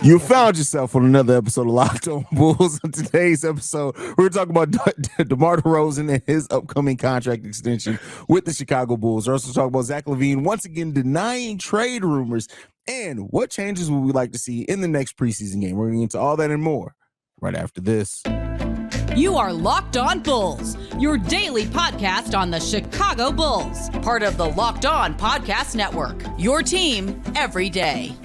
You found yourself on another episode of Locked On Bulls. On today's episode, we're talking about DeMar DeRozan and his upcoming contract extension with the Chicago Bulls. We're also talking about Zach LaVine once again denying trade rumors and what changes would we like to see in the next preseason game. We're going to get into all that and more right after this. You are Locked On Bulls, your daily podcast on the Chicago Bulls, part of the Locked On Podcast Network, your team every day.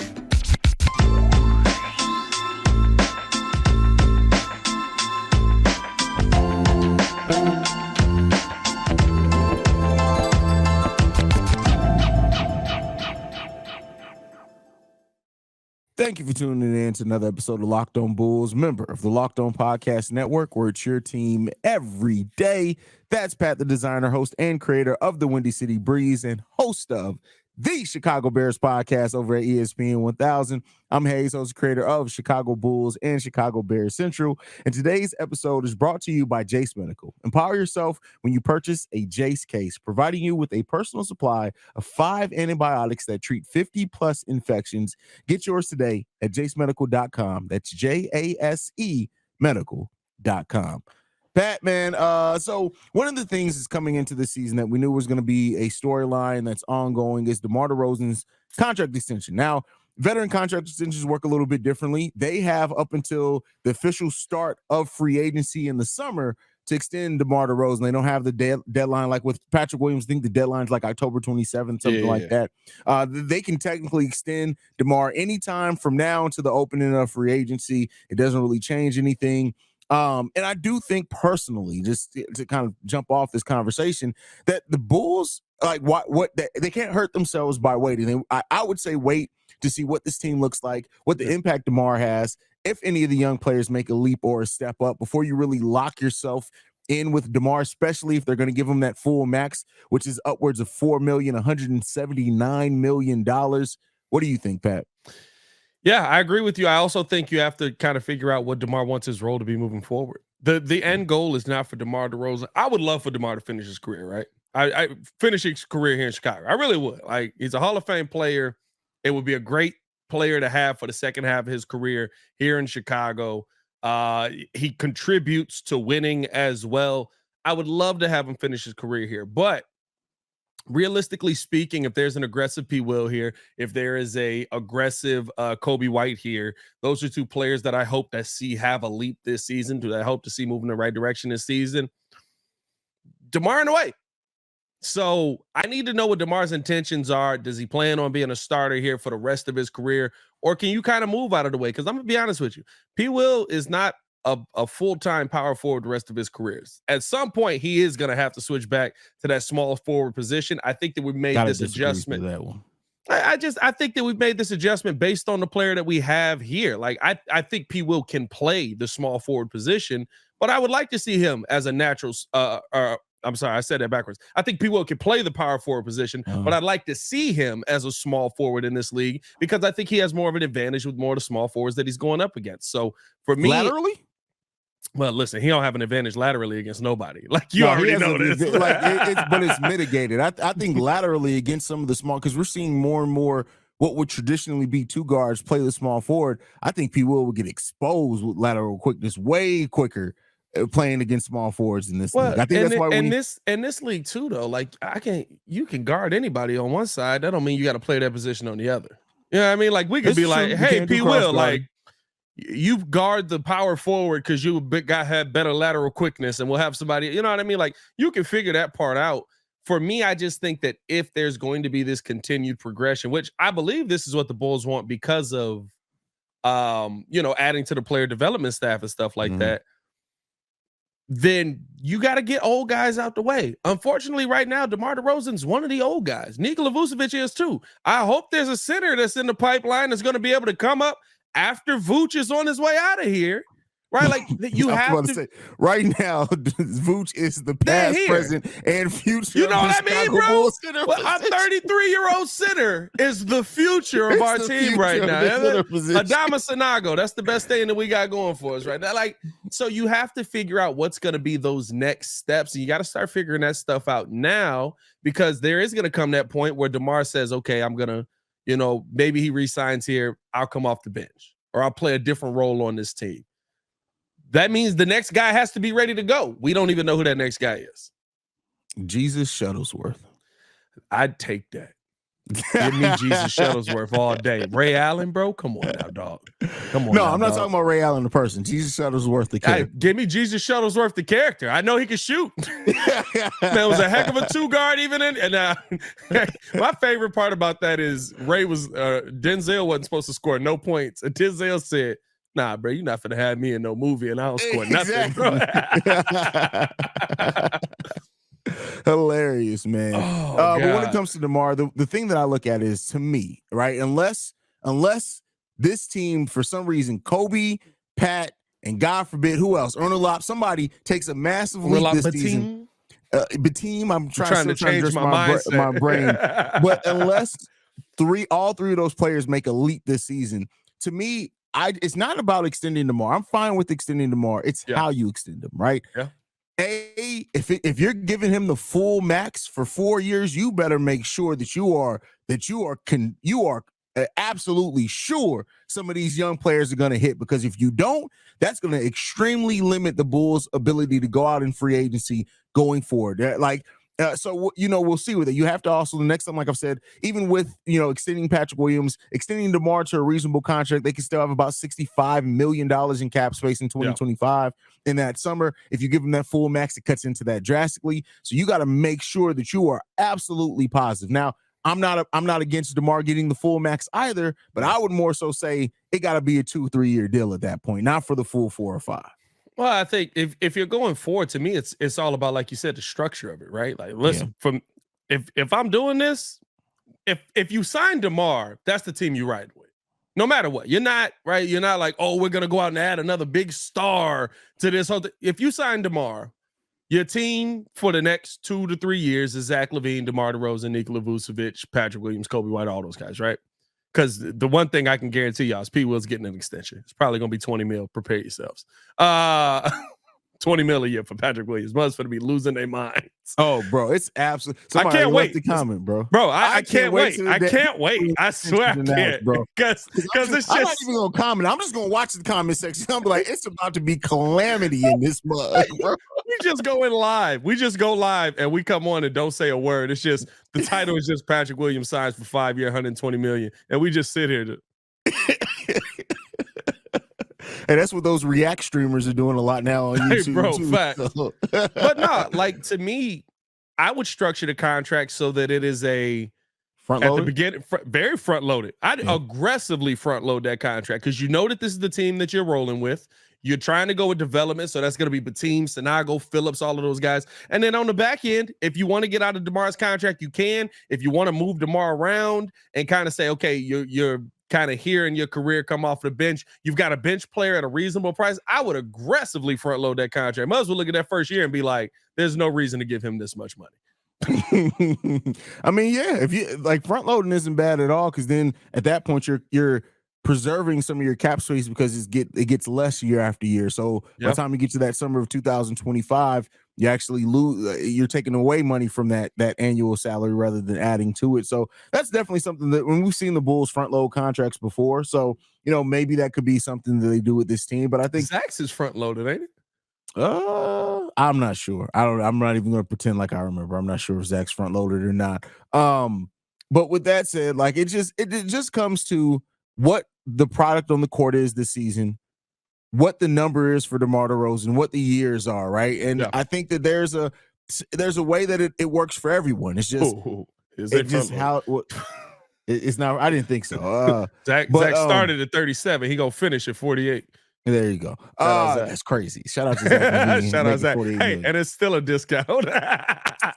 Thank you for tuning in to another episode of Locked On Bulls, member of the Locked On Podcast Network, where it's your team every day. That's Pat the Designer, host and creator of the Windy City Breeze and host of the Chicago Bears podcast over at ESPN 1000. I'm Haize, host and creator of Chicago Bulls and Chicago Bears Central. And today's episode is brought to you by Jase Medical. Empower yourself when you purchase a Jase case, providing you with a personal supply of 5 antibiotics that treat 50+ infections. Get yours today at jasemedical.com. That's JASE medical.com. Pat, man, so one of the things that's coming into the season that we knew was going to be a storyline that's ongoing is DeMar DeRozan's contract extension. Now, veteran contract extensions work a little bit differently. They have up until the official start of free agency in the summer to extend DeMar DeRozan. They don't have the deadline like with Patrick Williams. I think the deadline's like October 27th, something like that. They can technically extend DeMar anytime from now until the opening of free agency. It doesn't really change anything. And I do think personally, just to kind of jump off this conversation, that the Bulls, like they can't hurt themselves by waiting. I would say wait to see what this team looks like, what the impact DeMar has, if any of the young players make a leap or a step up before you really lock yourself in with DeMar, especially if they're going to give him that full max, which is upwards of $179 million. What do you think, Pat? Yeah, I agree with you. I also think you have to kind of figure out what DeMar wants his role to be moving forward. The end goal is not for DeMar DeRozan. I would love for DeMar to finish his career, right? I finish his career here in Chicago. I really would. Like, he's a Hall of Fame player. It would be a great player to have for the second half of his career here in Chicago. He contributes to winning as well. I would love to have him finish his career here, but realistically speaking, if there's an aggressive P. Will here, if there is a aggressive Kobe White here, those are two players that I hope to see have a leap this season, that I hope to see move in the right direction this season. DeMar in the way. So I need to know what DeMar's intentions are. Does he plan on being a starter here for the rest of his career? Or can you kind of move out of the way? Because I'm going to be honest with you. P. Will is not a full-time power forward the rest of his careers. At some point, he is going to have to switch back to that small forward position. I think that we've made this adjustment. That one. I think that we've made this adjustment based on the player that we have here. Like, I think P. Will can play the small forward position, but I would like to see him as a natural. I'm sorry, I said that backwards. I think P. Will can play the power forward position, but I'd like to see him as a small forward in this league because I think he has more of an advantage with more of the small forwards that he's going up against. So for me, laterally. Well, listen, he don't have an advantage laterally against nobody. Like, you already know this. But it's mitigated. I think laterally against some of the small, because we're seeing more and more what would traditionally be two guards play the small forward. I think P. Will would get exposed with lateral quickness way quicker playing against small forwards in this league. I think that's why in this league too, though. Like, you can guard anybody on one side. That don't mean you got to play that position on the other. You know what I mean? Like, we could be like, hey, P. Will, like, you guard the power forward because you had better lateral quickness, and we'll have somebody, you know what I mean? Like, you can figure that part out. For me, I just think that if there's going to be this continued progression, which I believe this is what the Bulls want because of, adding to the player development staff and stuff like that, then you got to get old guys out the way. Unfortunately, right now, DeMar DeRozan's one of the old guys. Nikola Vucevic is too. I hope there's a center that's in the pipeline that's going to be able to come up after Vooch is on his way out of here, right? Like, you have to say, right now, Vooch is the past, present, and future. You know what I mean, bro? Well, our 33-year-old center is the future of our team right now. Adama Sanago, that's the best thing that we got going for us right now. Like, so you have to figure out what's going to be those next steps. And you got to start figuring that stuff out now, because there is going to come that point where DeMar says, okay, I'm going to, maybe he resigns here. I'll come off the bench. or I'll play a different role on this team. That means the next guy has to be ready to go. We don't even know who that next guy is. Jesus Shuttlesworth. I'd take that. Give me Jesus Shuttlesworth all day. Ray Allen, bro? Come on now, dog. Come on. No, now, I'm not dog. talking about Ray Allen, the person. Jesus Shuttlesworth, the character. Hey, give me Jesus Shuttlesworth, the character. I know he can shoot. Man, was a heck of a two-guard even in. And my favorite part about that is Ray was Denzel wasn't supposed to score no points. And Denzel said, nah, bro, you're not finna have me in no movie and I don't score nothing, bro. Hilarious, man. But when it comes to DeMar, the thing that I look at is, to me, right, unless this team, for some reason, Kobe, Pat, and God forbid, who else? Erna Lop, somebody takes a massive leap this season. Bateem, I'm trying to change my brain. But unless all three of those players make a leap this season, to me, it's not about extending DeMar. I'm fine with extending DeMar. It's how you extend them, right? Yeah. If you're giving him the full max for 4 years, you better make sure that you are absolutely sure some of these young players are going to hit, because if you don't, that's going to extremely limit the Bulls' ability to go out in free agency going forward. So we'll see with it. You have to also, the next time, like I've said, even with extending Patrick Williams, extending DeMar to a reasonable contract, they can still have about $65 million in cap space in 2025. In that summer, if you give them that full max, it cuts into that drastically. So you got to make sure that you are absolutely positive. Now, I'm not against DeMar getting the full max either, but I would more so say it got to be a 2-3 year deal at that point, not for the full 4 or 5. Well, I think if you're going forward, to me, it's all about, like you said, the structure of it, right? Like, listen, if I'm doing this, if you sign DeMar, that's the team you ride with, no matter what. You're not right. You're not like, oh, we're gonna go out and add another big star to this whole thing. If you sign DeMar, your team for the next 2 to 3 years is Zach LaVine, DeMar DeRozan, Nikola Vucevic, Patrick Williams, Kobe White, all those guys, right? Because the one thing I can guarantee y'all is P. Will's getting an extension. It's probably going to be 20 mil. Prepare yourselves. 20 mil a year for Patrick Williams. Must for to be losing their minds. Oh, bro, it's absolutely. I can't wait to comment, bro. Bro, I can't wait. I can't wait. I swear I can't, bro. Because it's just. I'm not even gonna comment. I'm just gonna watch the comment section. I'm like, it's about to be calamity in this mug, bro. We just go in live. We just go live and we come on and don't say a word. It's just the title is just Patrick Williams signs for 5 year, $120 million, and we just sit here. And that's what those React streamers are doing a lot now on YouTube. Hey, bro, too, fact. so. But no, like, to me, I would structure the contract so that it is a front at loaded? the beginning, very front loaded. I'd aggressively front load that contract because you know that this is the team that you're rolling with. You're trying to go with development, so that's going to be Bateem, Sanago, Phillips, all of those guys. And then on the back end, if you want to get out of DeMar's contract, you can. If you want to move DeMar around and kind of say, okay, you're kind of here in your career, come off the bench, you've got a bench player at a reasonable price, I would aggressively front load that contract. Might as well look at that first year and be like, there's no reason to give him this much money. I mean, yeah, if you like, front loading isn't bad at all, because then at that point you're preserving some of your cap space because it gets less year after year. So by the time you get to that summer of 2025, you actually you're taking away money from that annual salary rather than adding to it. So that's definitely something that, when we've seen the Bulls front load contracts before, so maybe that could be something that they do with this team. But I think Zach's is front loaded, ain't it? I'm not sure. I'm not even going to pretend like I remember. I'm not sure if Zach's front loaded or not. But with that said, like, it just comes to what the product on the court is this season, what the number is for DeMar DeRozan, what the years are, right? And I think that there's a way that it works for everyone. It's just it's not. I didn't think so. Zach started at 37. He gonna finish at 48. There you go. That's crazy. Shout out to Zach. Shout out Zach. Hey, and it's still a discount.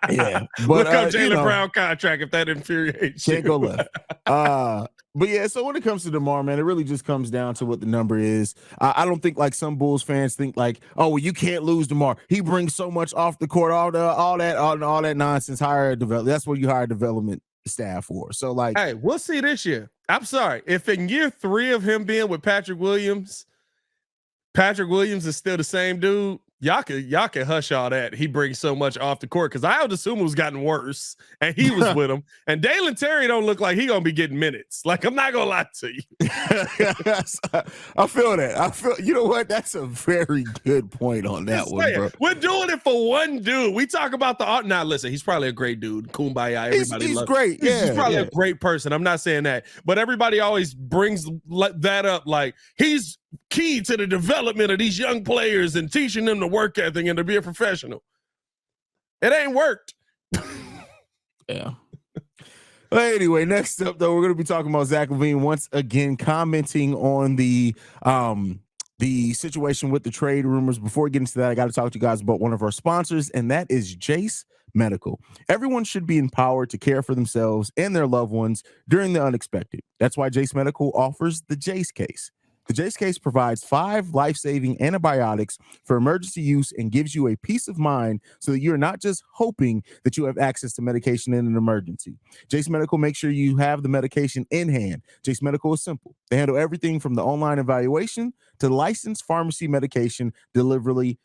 Yeah, but look up Jaylen Brown contract if that infuriates you. Can't go left. But yeah, so when it comes to DeMar, man, it really just comes down to what the number is. I don't think like some Bulls fans think like, oh, well, you can't lose DeMar. He brings so much off the court, all that nonsense. That's what you hire development staff for. So like, hey, we'll see this year. I'm sorry, if in year 3 of him being with Patrick Williams is still the same dude, Y'all can hush all that. He brings so much off the court because I would assume it was gotten worse, and he was with him. And Dalen Terry don't look like he gonna be getting minutes. Like, I'm not gonna lie to you. I feel that. You know what? That's a very good point on that one, bro. We're doing it for one dude. We talk about the art. Now, listen, he's probably a great dude. Kumbaya. Everybody he's loves great. He's probably a great person. I'm not saying that, but everybody always brings that up. Like, he's key to the development of these young players and teaching them the work ethic and to be a professional. It ain't worked. Yeah. Well, anyway, next up, though, we're going to be talking about Zach LaVine once again, commenting on the situation with the trade rumors. Before we get into that, I got to talk to you guys about one of our sponsors, and that is Jase Medical. Everyone should be empowered to care for themselves and their loved ones during the unexpected. That's why Jase Medical offers the Jase case. The Jase case provides 5 life-saving antibiotics for emergency use and gives you a peace of mind so that you're not just hoping that you have access to medication in an emergency. Jase Medical makes sure you have the medication in hand. Jase Medical is simple. They handle everything from the online evaluation to licensed pharmacy medication delivery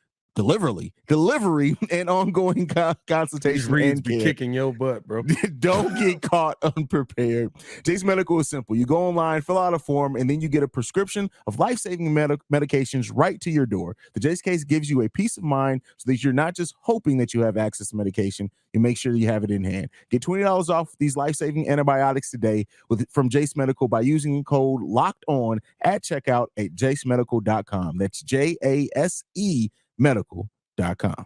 and ongoing consultation. Reeds be kicking your butt, bro. Don't get caught unprepared. Jase Medical is simple. You go online, fill out a form, and then you get a prescription of life-saving medications right to your door. The Jase case gives you a peace of mind so that you're not just hoping that you have access to medication. You make sure you have it in hand. Get $20 off these life-saving antibiotics today from Jase Medical by using code LOCKEDON at checkout at jasemedical.com. That's JASE medical.com.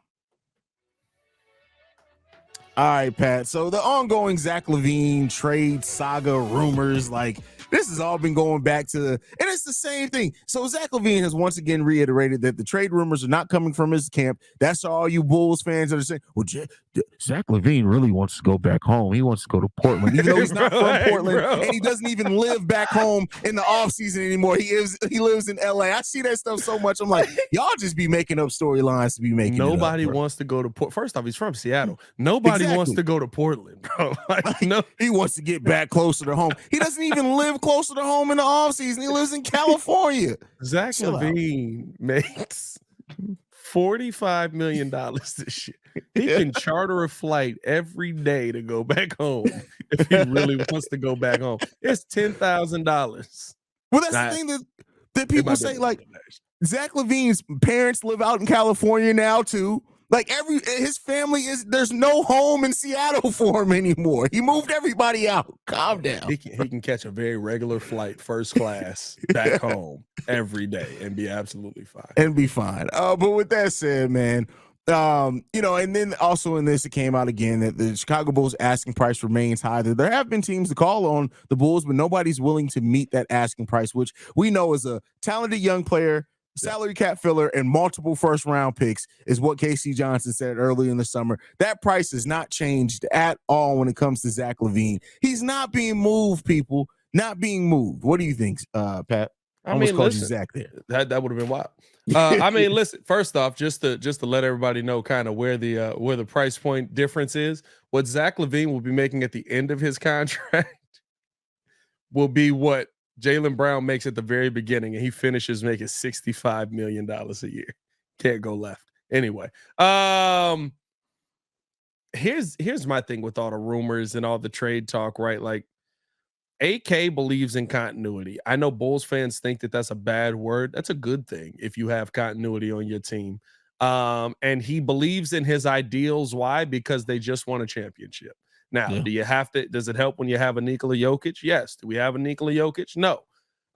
All right, Pat. So the ongoing Zach LaVine trade saga rumors, like, this has all been going back to, and it's the same thing. So Zach LaVine has once again reiterated that the trade rumors are not coming from his camp. That's all you Bulls fans that are saying, well, Zach LaVine really wants to go back home. He wants to go to Portland, even though he's not from Portland, and he doesn't even live back home in the offseason anymore. He lives in LA. I see that stuff so much. I'm like, y'all just be making up storylines to be making Nobody it up, wants to go to Portland. First off, he's from Seattle. Nobody wants to go to Portland, bro. Like, no. He wants to get back closer to home. He doesn't even live closer to home in the offseason. He lives in California. Zach LaVine makes $45 million this year. He can charter a flight every day to go back home if he really wants to go back home. It's $10,000. Well, that's the thing that people say, like, Zach LaVine's parents live out in California now too. Like, his family there's no home in Seattle for him anymore. He moved everybody out. Calm down. He can catch a very regular flight, first class, back home every day and be absolutely fine. But with that said, man, and then also in this, it came out again that the Chicago Bulls asking price remains high. There have been teams to call on the Bulls, but nobody's willing to meet that asking price, which we know is a talented young player, salary cap filler, and multiple first-round picks is what KC Johnson said earlier in the summer. That price has not changed at all when it comes to Zach LaVine. He's not being moved, people. Not being moved. What do you think, Pat? I mean, listen, Zach there. That would have been wild. I mean, listen. First off, just to let everybody know kind of where the price point difference is. What Zach LaVine will be making at the end of his contract will be what Jaylen Brown makes at the very beginning, and he finishes making $65 million a year. Can't go left. Anyway, here's my thing with all the rumors and all the trade talk, right? Like, AK believes in continuity. I know Bulls fans think that that's a bad word. That's a good thing if you have continuity on your team. And he believes in his ideals. Why? Because they just won a championship. Now, does it help when you have a Nikola Jokic? Yes. Do we have a Nikola Jokic? No.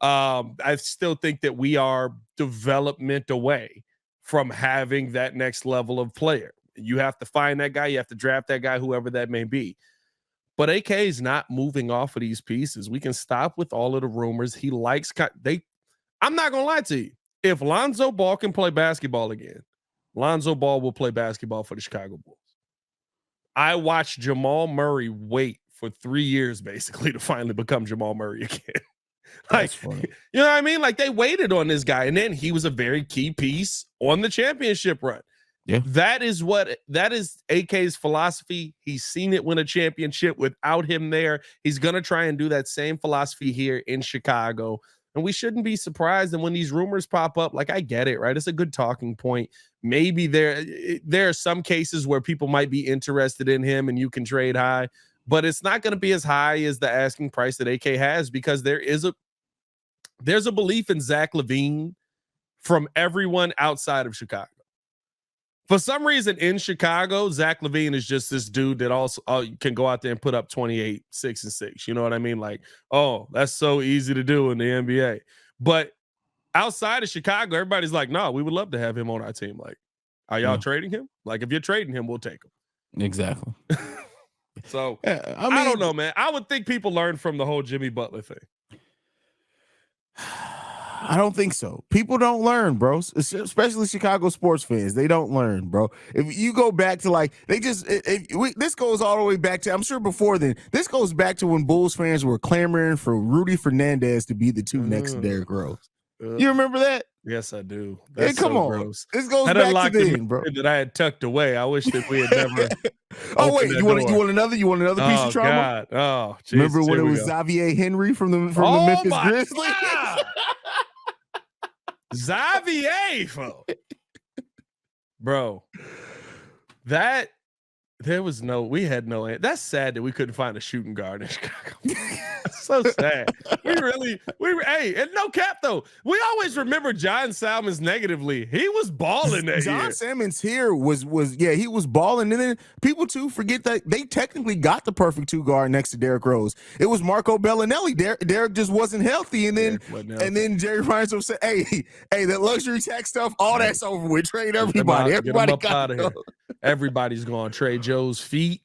I still think that we are development away from having that next level of player. You have to find that guy. You have to draft that guy, whoever that may be. But AK is not moving off of these pieces. We can stop with all of the rumors. He likes I'm not going to lie to you. If Lonzo Ball can play basketball again, Lonzo Ball will play basketball for the Chicago Bulls. I watched Jamal Murray wait for 3 years basically to finally become Jamal Murray again. Like, you know what I mean? Like, they waited on this guy, and then he was a very key piece on the championship run. Yeah. That is AK's philosophy. He's seen it win a championship without him there. He's going to try and do that same philosophy here in Chicago. And we shouldn't be surprised. And when these rumors pop up, like, I get it, right? It's a good talking point. Maybe there are some cases where people might be interested in him and you can trade high, but it's not going to be as high as the asking price that AK has, because there's a belief in Zach LaVine from everyone outside of Chicago. For some reason in Chicago, Zach LaVine is just this dude that also can go out there and put up 28, 6 and 6. You know what I mean? Like, oh, that's so easy to do in the NBA. But outside of Chicago, everybody's like, no, we would love to have him on our team. Like, are y'all trading him? Like, if you're trading him, we'll take him. Exactly. So, I don't know, man. I would think people learn from the whole Jimmy Butler thing. I don't think so. People don't learn, bro. Especially Chicago sports fans. They don't learn, bro. If you go back to like, this goes all the way back to, I'm sure before then, this goes back to when Bulls fans were clamoring for Rudy Fernandez to be the two next to Derrick Rose. You remember that? Yes, I do. That's come on. Gross. This goes back to then, bro. That I had tucked away. I wish that we had never. Oh wait, you want another piece of trauma? God. Oh, geez, remember when it was Xavier Henry from the Memphis Grizzlies? Xavier, bro, that we had no. That's sad that we couldn't find a shooting guard in Chicago. That's so sad. Hey, and no cap though. We always remember John Salmons negatively. He was balling that year. John Salmons here was he was balling, and then people too forget that they technically got the perfect two guard next to Derrick Rose. It was Marco Bellinelli. Derrick just wasn't healthy, and then Jerry Reinsdorf said, "Hey, that luxury tax stuff, all that's over with. Trade everybody. Everybody got out of here. Everybody's going to trade Joe's feet,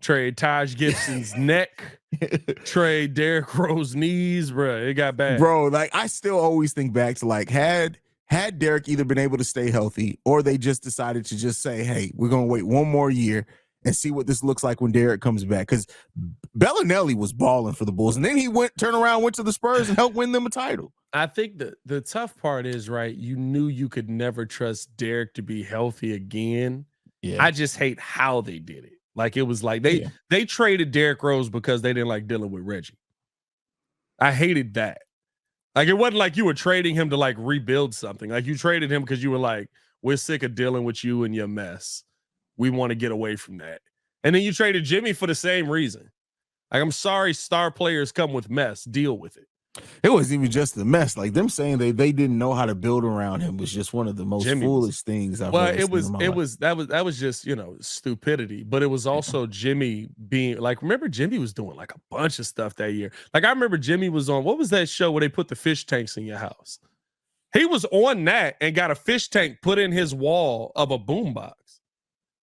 trade Taj Gibson's neck, trade Derrick Rose's knees, bro. It got bad, bro. Like, I still always think back to like had Derrick either been able to stay healthy, or they just decided to just say, hey, we're gonna wait one more year and see what this looks like when Derrick comes back, because Bellinelli was balling for the Bulls, and then he went to the Spurs and helped win them a title. I think the tough part is, right, you knew you could never trust Derrick to be healthy again. Yeah. I just hate how they did it. Like, it was like they traded Derrick Rose because they didn't like dealing with Reggie. I hated that. Like, it wasn't like you were trading him to like rebuild something. Like, you traded him because you were like, we're sick of dealing with you and your mess. We want to get away from that. And then you traded Jimmy for the same reason. Like, I'm sorry, star players come with mess. Deal with it. It wasn't even just the mess. Like, them saying they didn't know how to build around him was just one of the most foolish things I've ever seen in my life. That was just, stupidity. But it was also Jimmy being like, remember Jimmy was doing like a bunch of stuff that year. Like, I remember Jimmy was on, what was that show where they put the fish tanks in your house? He was on that and got a fish tank put in his wall of a boombox.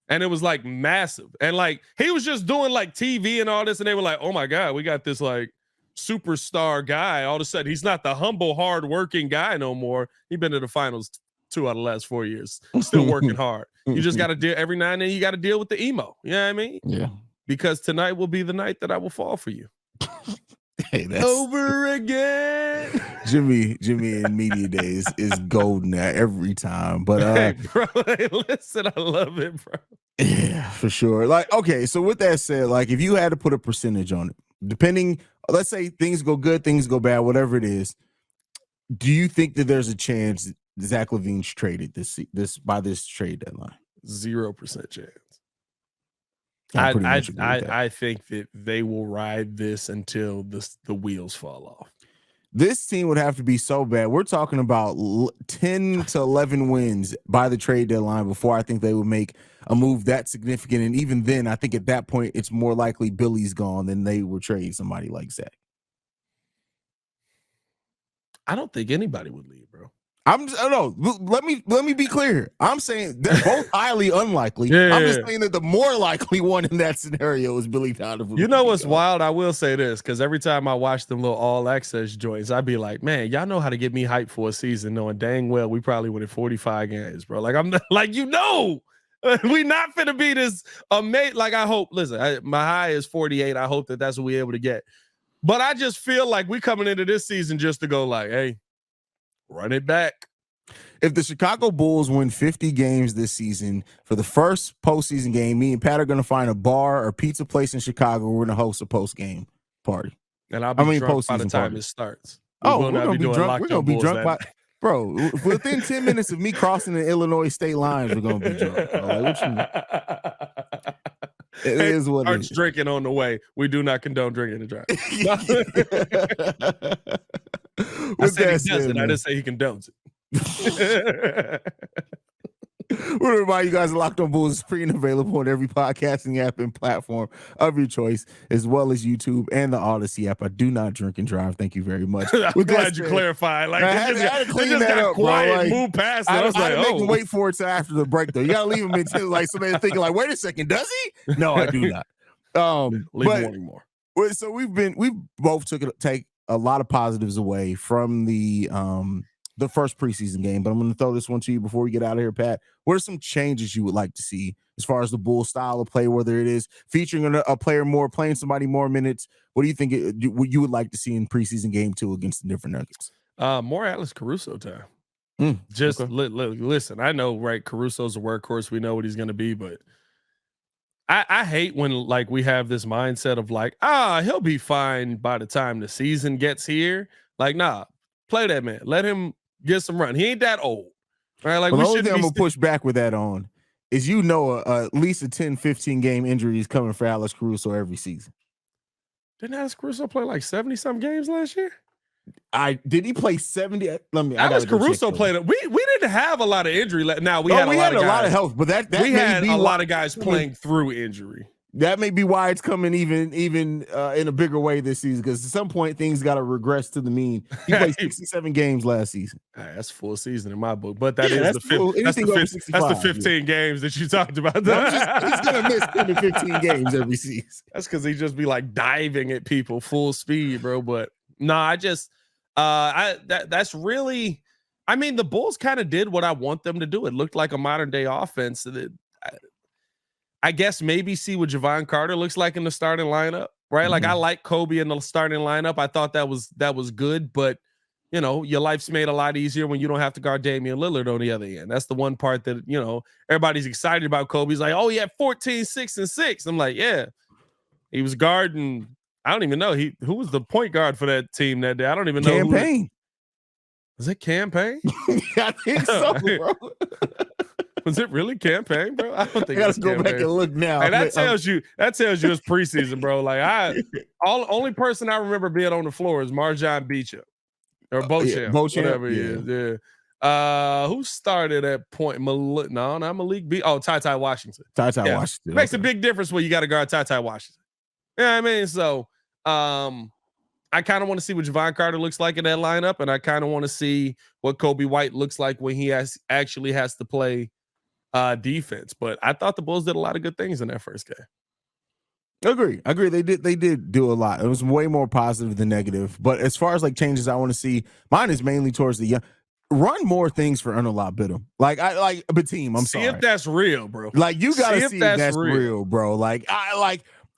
And it was like massive. And like, he was just doing like TV and all this. And they were like, oh my God, we got this like superstar guy. All of a sudden, he's not the humble, hard-working guy no more. He's been to the finals 2 out of the last 4 years. Still working hard. You just got to deal every now and then. You got to deal with the emo. You know what I mean? Yeah. Because tonight will be the night that I will fall for you. Hey, that's over again. Jimmy in media days is golden every time. But hey, bro, listen, I love it, bro. Yeah, for sure. Like, okay, so with that said, like, if you had to put a percentage on it, depending, let's say things go good, things go bad, whatever it is, do you think that there's a chance Zach LaVine's traded by this trade deadline? 0% chance. I think that they will ride this until the wheels fall off. This team would have to be so bad. We're talking about 10 to 11 wins by the trade deadline before I think they would make a move that significant. And even then, I think at that point, it's more likely Billy's gone than they would trade somebody like Zach. I don't think anybody would leave, bro. Let me be clear. I'm saying they're both highly unlikely. Yeah. I'm just saying that the more likely one in that scenario is Billy Donovan. You know what's wild? I will say this, because every time I watch them little all access joints, I'd be like, man, y'all know how to get me hyped for a season, knowing dang well we probably win 45 games, bro. Like, I'm not, like, we not finna be this amazing. Like, I hope. Listen, my high is 48. I hope that's what we're able to get. But I just feel like we coming into this season just to go like, hey, run it back. If the Chicago Bulls win 50 games this season, for the first postseason game, me and Pat are going to find a bar or pizza place in Chicago. We're going to host a post-game party. And I'll be drunk by the time it starts. We will not gonna be doing drunk. Locked We're gonna On be Bulls drunk that by night. bro. Within 10 minutes of me crossing the Illinois state lines, we're gonna be drunk. Bro. Like, what you mean? It Hey, is what it starts is. drinking on the way. We do not condone drinking and driving. I said he does it. I didn't say he condones it. We'll remind you guys, Locked On Bulls is free and available on every podcasting app and platform of your choice, as well as YouTube and the Odyssey app. I do not drink and drive. Thank you very much. I'm glad you clarified. Like, I had to clean that up, quiet, bro. Like, move past it. I I was like, make them wait for it till after the break, though. You gotta leave them until like so they're thinking, like, wait a second, does he? No, I do not. Leave warning more. So we've both take a lot of positives away from the first preseason game, but I'm going to throw this one to you before we get out of here, Pat. What are some changes you would like to see as far as the Bulls style of play, whether it is featuring a player more, playing somebody more minutes? What do you think you would like to see in preseason game 2 against the different Nuggets? More Alex Caruso time. Listen, I know, right? Caruso's a workhorse. We know what he's going to be, but I hate when like we have this mindset of like, he'll be fine by the time the season gets here. Like, nah, play that man. Let him get some run. He ain't that old. Right? Like, the only thing I'm going to push back with that on is at least a 10, 15 game injury is coming for Alex Caruso every season. Didn't Alex Caruso play like 70-some games last year? Did he play 70? Alex Caruso played it. We didn't have a lot of injury. Now we had a lot of health, but that we had a lot of guys playing through injury. That may be why it's coming even in a bigger way this season, because at some point things got to regress to the mean. He played 67 games last season. That's full season in my book, but that's the 15 games that you talked about. He's gonna miss 10 to 15 games every season. That's because he just be like diving at people full speed, bro. But no, that's really. I mean, the Bulls kind of did what I want them to do. It looked like a modern day offense. I guess maybe see what Javon Carter looks like in the starting lineup, right? Mm-hmm. Like, I like Kobe in the starting lineup. I thought that was good, but you know, your life's made a lot easier when you don't have to guard Damian Lillard on the other end. That's the one part that, you know, everybody's excited about. Kobe's like, oh, he had 14, 6, and 6. I'm like, yeah, he was guarding. I don't even know who was the point guard for that team that day. I don't even know. Campaign. Was it Campaign? I think so, bro. Was it really Campaign, bro? I don't think I gotta go back and look now. Hey, that tells you it's preseason, bro. Like only person I remember being on the floor is Marjon Beauchamp or Beauchamp, whatever he is. Yeah. Who started at point? No, not Malik B. Oh, Ty Washington. Washington Makes a big difference when you got to guard Ty Washington. You know what I mean? So, I kind of want to see what Javon Carter looks like in that lineup, and I kind of want to see what Kobe White looks like when he actually has to play defense. But I thought the Bulls did a lot of good things in that first game. Agree. They did do a lot. It was way more positive than negative. But as far as like changes I want to see, mine is mainly towards the young. Run more things for Unalot Biddum. Bateem. I'm sorry. See if that's real, bro. Like, you gotta see if that's real, bro.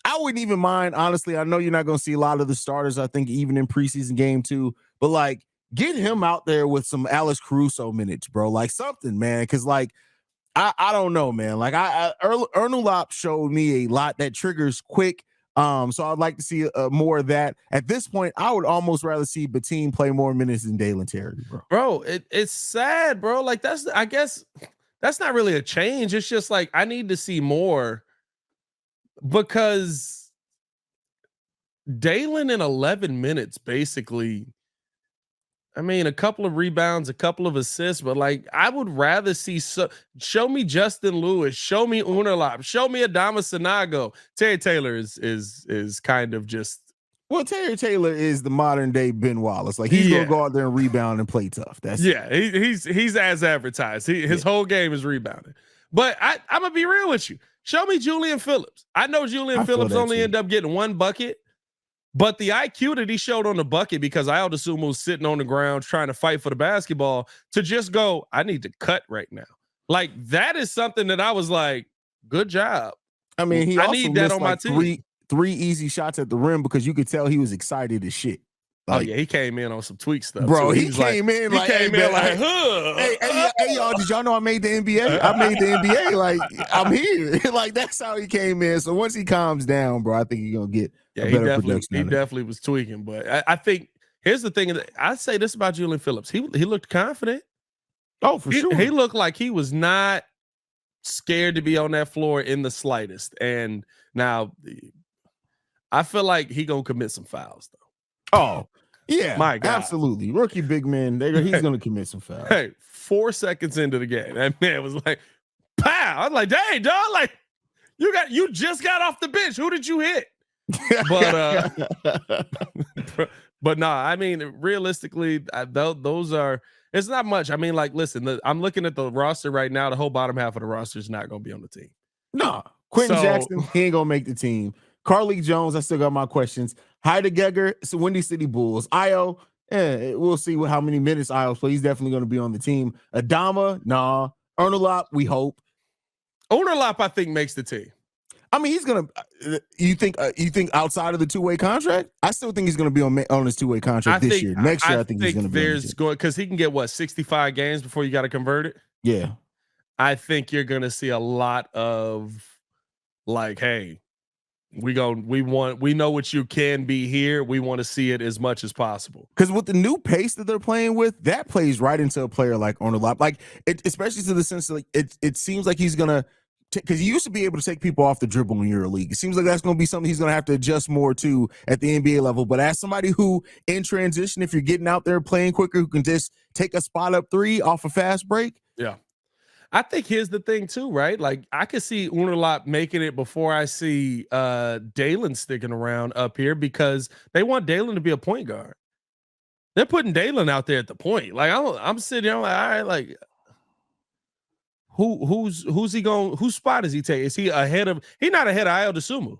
I wouldn't even mind, honestly. I know you're not gonna see a lot of the starters, I think, even in preseason game 2, but like, get him out there with some Alex Caruso minutes, bro. Like, something, man. Cause like, I don't know, man. Like, Unalot showed me a lot that triggers quick. So I'd like to see more of that. At this point, I would almost rather see Bateem play more minutes than Dalen Terry, bro. Bro, it's sad, bro. Like, I guess that's not really a change. It's just like, I need to see more, because Dalen in 11 minutes, basically, I mean, a couple of rebounds, a couple of assists, but like, I would rather see show me Justin Lewis, show me Unalot, show me Adama Sanago. Terry Taylor is kind of just. Well, Terry Taylor is the modern day Ben Wallace. Like, he's gonna go out there and rebound and play tough. He's as advertised. His whole game is rebounding. But I'm gonna be real with you. Show me Julian Phillips. I know Julian Phillips only ended up getting one bucket. But the IQ that he showed on the bucket, because I would assume was sitting on the ground trying to fight for the basketball, to just go, I need to cut right now. Like, that is something that I was like, good job. I mean, he also need that on my team. Three easy shots at the rim, because you could tell he was excited as shit. Like, he came in on some tweak stuff, bro. He came in like, hey, y'all, did y'all know I made the NBA? I made the NBA. Like, I'm here. Like, that's how he came in. So once he calms down, bro, I think he's gonna get a better production. He definitely was tweaking, but I think here's the thing. I say this about Julian Phillips. He looked confident. Oh, for sure. He looked like he was not scared to be on that floor in the slightest. And now I feel like he gonna commit some fouls though. Oh, yeah, my God. Absolutely. Rookie big man, he's gonna commit some fouls. Hey, 4 seconds into the game, that man was like, pow. I was like, dang, dog, like you just got off the bench. Who did you hit? But no, I mean, realistically, those are. It's not much. I mean, like, listen, I'm looking at the roster right now. The whole bottom half of the roster is not going to be on the team. No, Quentin Jackson, he ain't going to make the team. Carly Jones, I still got my questions. Heidegger, so Windy City Bulls. Io, we'll see how many minutes Io plays. He's definitely going to be on the team. Adama, nah. Ernalop, we hope. Ernalop, I think, makes the team. I mean, he's gonna. You think outside of the two-way contract? I still think he's gonna be on his two-way contract this year. Next year, I think he's gonna be. There's going because he can get 65 games before you got to convert it. Yeah, I think you're gonna see a lot of like, hey, we know what you can be here. We want to see it as much as possible. Because with the new pace that they're playing with, that plays right into a player like Ernalop. Like especially to the sense that it seems like he's gonna. Because he used to be able to take people off the dribble in EuroLeague. It seems like that's going to be something he's going to have to adjust more to at the NBA level. But as somebody who, in transition, if you're getting out there playing quicker, who can just take a spot up three off a fast break. Yeah. I think here's the thing, too, right? Like, I could see Ernalop making it before I see Dalen sticking around up here because they want Dalen to be a point guard. They're putting Dalen out there at the point. Like, I'm sitting there, I'm like, all right, like, who's he going? Whose spot is he taking? Is he ahead of? He's not ahead of Ayo Dosunmu.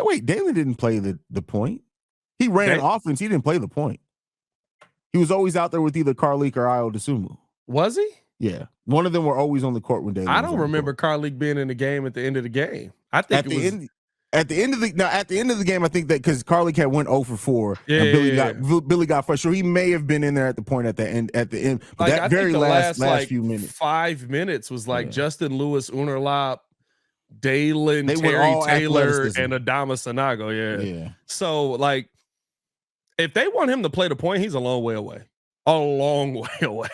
Wait, Dalen didn't play the point. He ran offense. He didn't play the point. He was always out there with either Carlik or Ayo Dosunmu. Was he? Yeah, one of them were always on the court when Dalen. I don't remember Carlik being in the game at the end of the game. I think at the end of the game, I think that because Carlik had went 0 for 4, and Billy got frustrated. He may have been in there at the point at the end. But like, that very last few minutes, 5 minutes was like Justin Lewis, Ernalop, Dalen, Terry Taylor, and Adama Sanago. Yeah. So like, if they want him to play the point, he's a long way away. A long way away.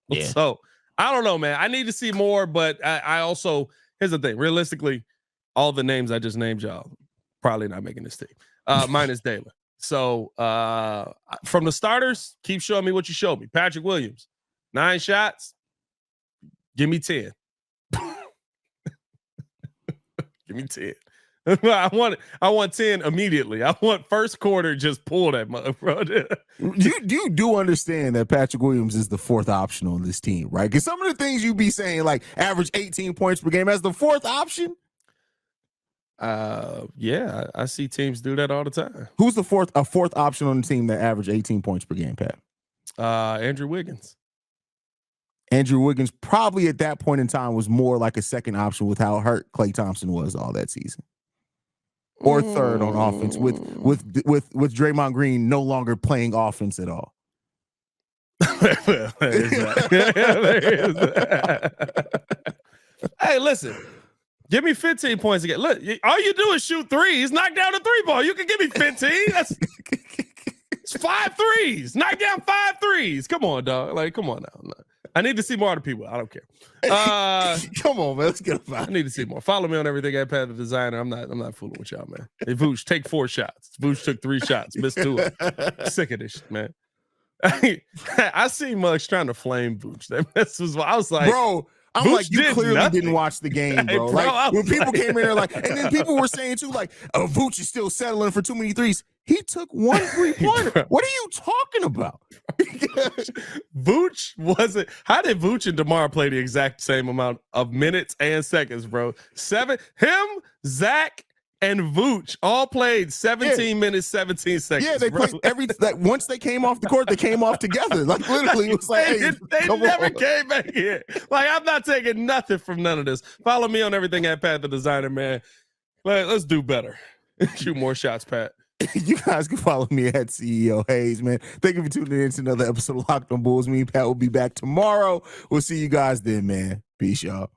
Yeah. So I don't know, man. I need to see more, but I also here's the thing. Realistically, all the names I just named y'all probably not making this team. Mine is Dalen. So from the starters, keep showing me what you showed me. Patrick Williams, 9 shots. Give me 10. Give me 10. I want 10 immediately. I want first quarter, just pull that motherfucker. You do understand that Patrick Williams is the fourth option on this team, right? Because some of the things you be saying, like average 18 points per game as the fourth option. Yeah, I see teams do that all the time. Who's the fourth option on the team that average 18 points per game, Pat? Andrew Wiggins. Andrew Wiggins probably at that point in time was more like a second option with how hurt Klay Thompson was all that season. Or third on offense with Draymond Green no longer playing offense at all. Hey, listen. Give me 15 points again. Look, all you do is shoot threes. Knock down a 3-ball. You can give me 15. It's 5 threes. Knock down 5 threes. Come on, dog. Like, come on now. I need to see more other people. I don't care. Come on, man. Let's get a I need to see more. Follow me on everything at Pat the Designer. I'm not fooling with y'all, man. Hey, Vooch, take 4 shots. Vooch took 3 shots. Missed 2 of them. Sick of this shit, man. I see Muggs trying to flame Vooch. I was like, bro, I'm Vooch like, you clearly didn't watch the game, bro. Hey, bro, like when people came in there, like, and then people were saying too, like, oh, Vooch is still settling for too many threes. He took 1 3-pointer. What are you talking about? Vooch wasn't. How did Vooch and DeMar play the exact same amount of minutes and seconds, bro? 7. Him, Zach, and Vooch all played 17 minutes, 17 seconds. Yeah, they played once they came off the court, they came off together. Like literally, it was like they never came back here. Like, I'm not taking nothing from none of this. Follow me on everything at Pat the Designer, man. Let's do better. Shoot more shots, Pat. You guys can follow me at CEO Haize, man. Thank you for tuning in to another episode of Locked On Bulls. Me and Pat will be back tomorrow. We'll see you guys then, man. Peace, y'all.